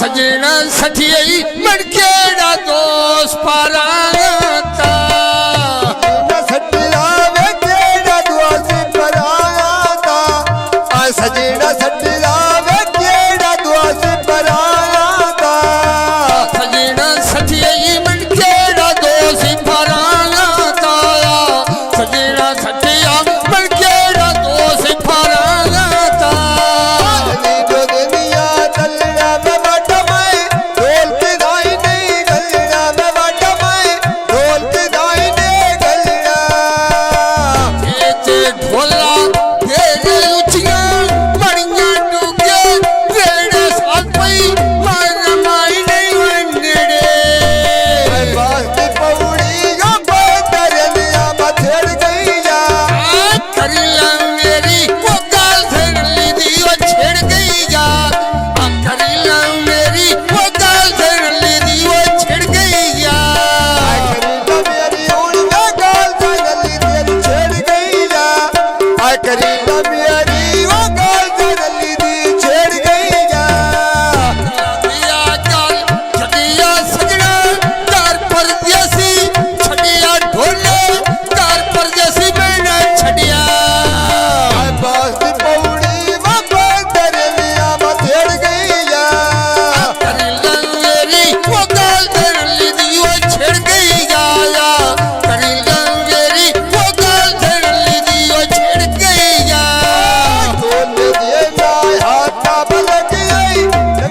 सजना सठियई मड़केड़ा दोस्त पाराता सटिया वे केड़ा दोस्त पराता सजना सटिया वे केड़ा दोस्त पराता सजना सठियई मड़केड़ा दोस्त पाराता सजना सठिया मड़केड़ा दोस्त पाराता जो दुनिया चलना में बाटा मैं ढोल के दाई नहीं गलना में बाटा मैं ढोल के दाई नहीं गलना ते ढोला तेरे उचिया मड़िया डूगे तेरे साथ पई मार माई नहीं वंडड़े बात पौड़ी जो बदर लिया बथड़ गई जा करी ला मेरी वो गाल धर ली दी वो छेड़ गई जा करी ला मेरी वो गाल धर ली दी वो छेड़ गई जा करीना मेरी उड़ में गाल जगली तेरी छेड़ गई जा करीना मेरी वो गाल जगली दी छेड़ गई जा दिया गाल छटिया सजना कार परदेसी छटिया ढोले कार परदेसी मैंने छटिया बात पौड़ी वो बदर लिया बथड़ गई जा करी ला मेरी वो गाल धर ली दी वो छेड़ गई जा करी ला मेरी वो गाल धर ली दी वो छेड़ गई जा ढोल दिए जाए हाथा बलक गई मैं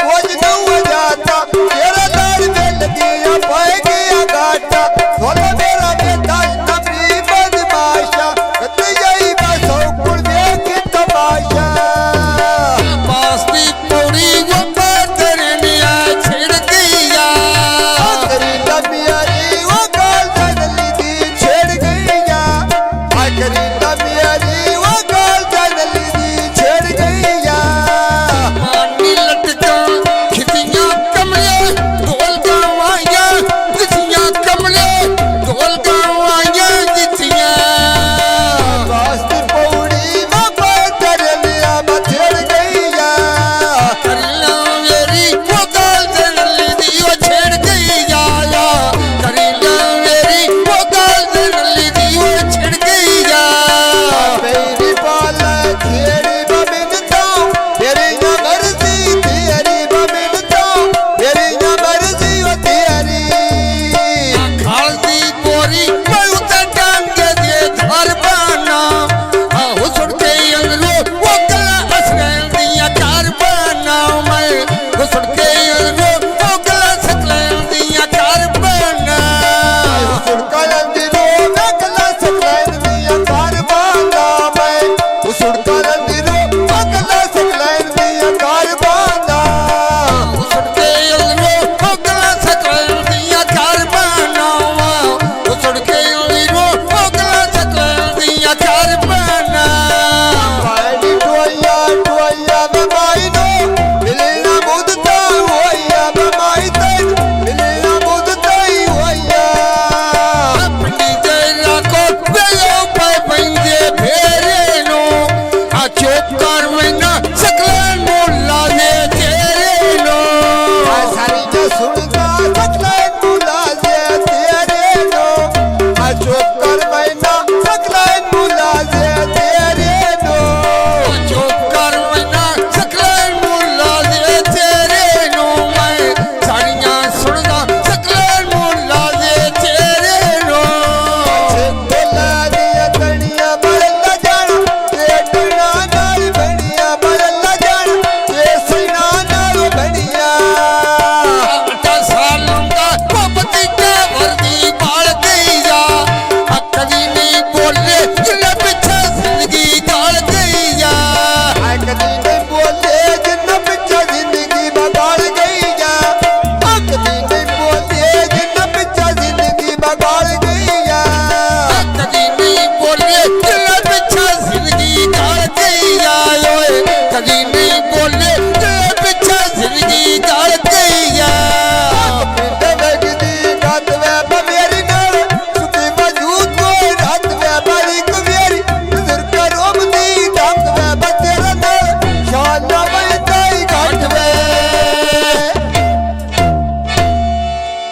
खोज न हो जाता तेरा दार में लगिया पाए गया घाटा ढोल मेरा बेटा नबी बदमाशा कत यही बसो कुल देख तमाशा पासती पौड़ी वो बदर मिया छेड़ गई जा करीना मेरी वो गाल जगली दी छेड़ गई जा करीना मेरी वो गाल